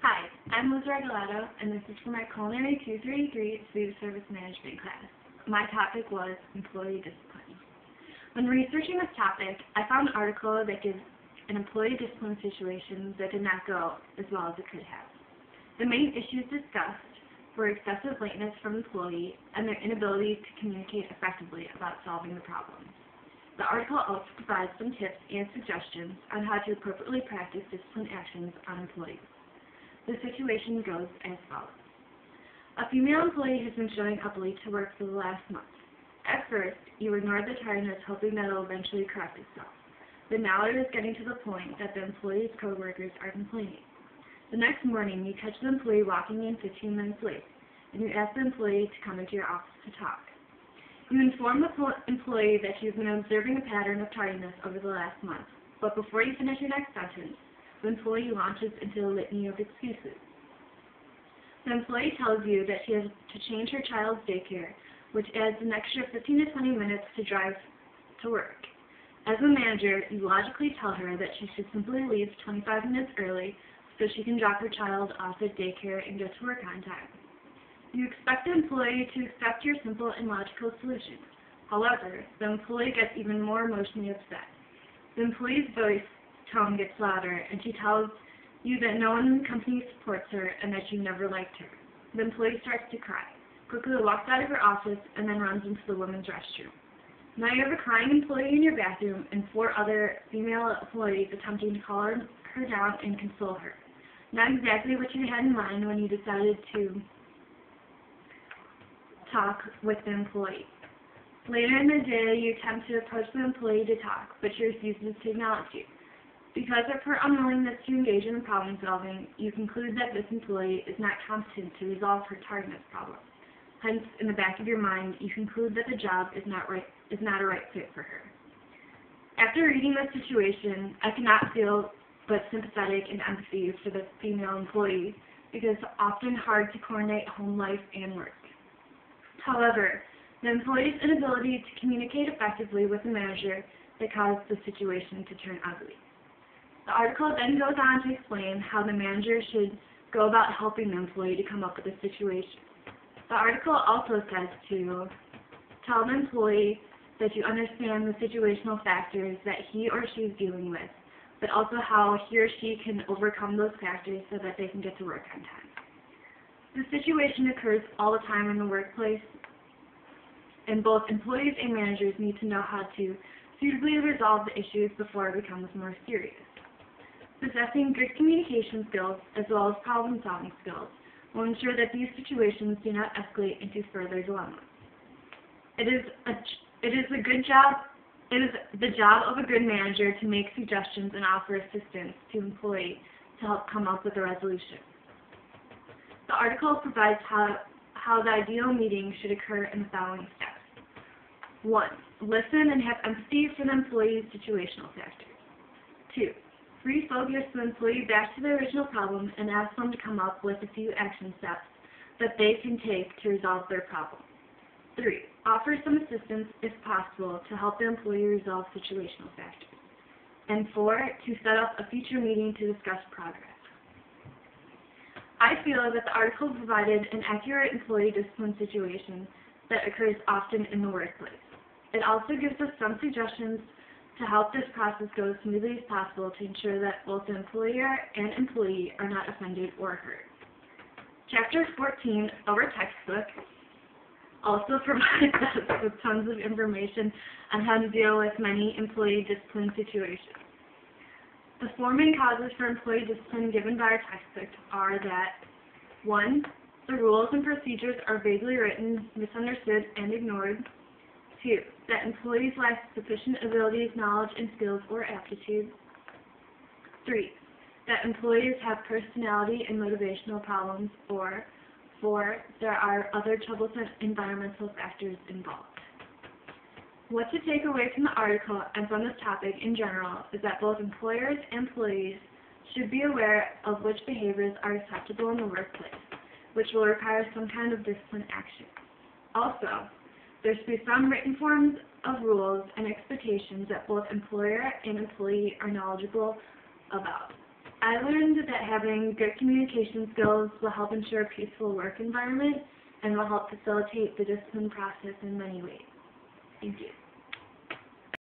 Hi, I'm Liz Regalado, and this is for my Culinary 233 Food Service Management class. My topic was employee discipline. When researching this topic, I found an article that gives an employee discipline situation that did not go as well as it could have. The main issues discussed were excessive lateness from the employee and their inability to communicate effectively about solving the problem. The article also provides some tips and suggestions on how to appropriately practice discipline actions on employees. The situation goes as follows. A female employee has been showing up late to work for the last month. At first, you ignored the tardiness, hoping that it will eventually correct itself. But now it is getting to the point that the employee's coworkers are complaining. The next morning, you catch the employee walking in 15 minutes late, and you ask the employee to come into your office to talk. You inform the employee that you've been observing a pattern of tardiness over the last month, but before you finish your next sentence, the employee launches into a litany of excuses. The employee tells you that she has to change her child's daycare, which adds an extra 15 to 20 minutes to drive to work. As a manager, you logically tell her that she should simply leave 25 minutes early so she can drop her child off at daycare and get to work on time. You expect the employee to accept your simple and logical solution. However, the employee gets even more emotionally upset. The employee's voice tone gets louder, and she tells you that no one in the company supports her and that you never liked her. The employee starts to cry, quickly walks out of her office, and then runs into the women's restroom. Now you have a crying employee in your bathroom and 4 other female employees attempting to calm her down and console her. Not exactly what you had in mind when you decided to talk with the employee. Later in the day, you attempt to approach the employee to talk, but she refuses to acknowledge you. Because of her unwillingness to engage in problem solving, you conclude that this employee is not competent to resolve her tardiness problem. Hence, in the back of your mind, you conclude that the job is not a right fit for her. After reading this situation, I cannot feel but sympathetic and empathy for the female employee because it's often hard to coordinate home life and work. However, the employee's inability to communicate effectively with the manager that caused the situation to turn ugly. The article then goes on to explain how the manager should go about helping the employee to come up with a situation. The article also says to tell the employee that you understand the situational factors that he or she is dealing with, but also how he or she can overcome those factors so that they can get to work on time. The situation occurs all the time in the workplace, and both employees and managers need to know how to suitably resolve the issues before it becomes more serious. Possessing good communication skills as well as problem-solving skills will ensure that these situations do not escalate into further dilemmas. It is the job of a good manager to make suggestions and offer assistance to employees to help come up with a resolution. The article provides how the ideal meeting should occur in the following steps. 1. Listen and have empathy for the employee's situational factors. 2. Refocus the employee back to the original problem and ask them to come up with a few action steps that they can take to resolve their problem. 3. Offer some assistance, if possible, to help the employee resolve situational factors. And 4. To set up a future meeting to discuss progress. I feel that the article provided an accurate employee discipline situation that occurs often in the workplace. It also gives us some suggestions to help this process go as smoothly as possible to ensure that both the employer and employee are not offended or hurt. Chapter 14 of our textbook also provides us with tons of information on how to deal with many employee discipline situations. The 4 main causes for employee discipline given by our textbook are that 1. The rules and procedures are vaguely written, misunderstood, and ignored. 2. That employees lack sufficient abilities, knowledge, and skills or aptitude. 3. That employees have personality and motivational problems. Or 4. There are other troublesome environmental factors involved. What to take away from the article and from this topic in general is that both employers and employees should be aware of which behaviors are acceptable in the workplace, which will require some kind of discipline action. Also, there should be some written forms of rules and expectations that both employer and employee are knowledgeable about. I learned that having good communication skills will help ensure a peaceful work environment and will help facilitate the discipline process in many ways. Thank you.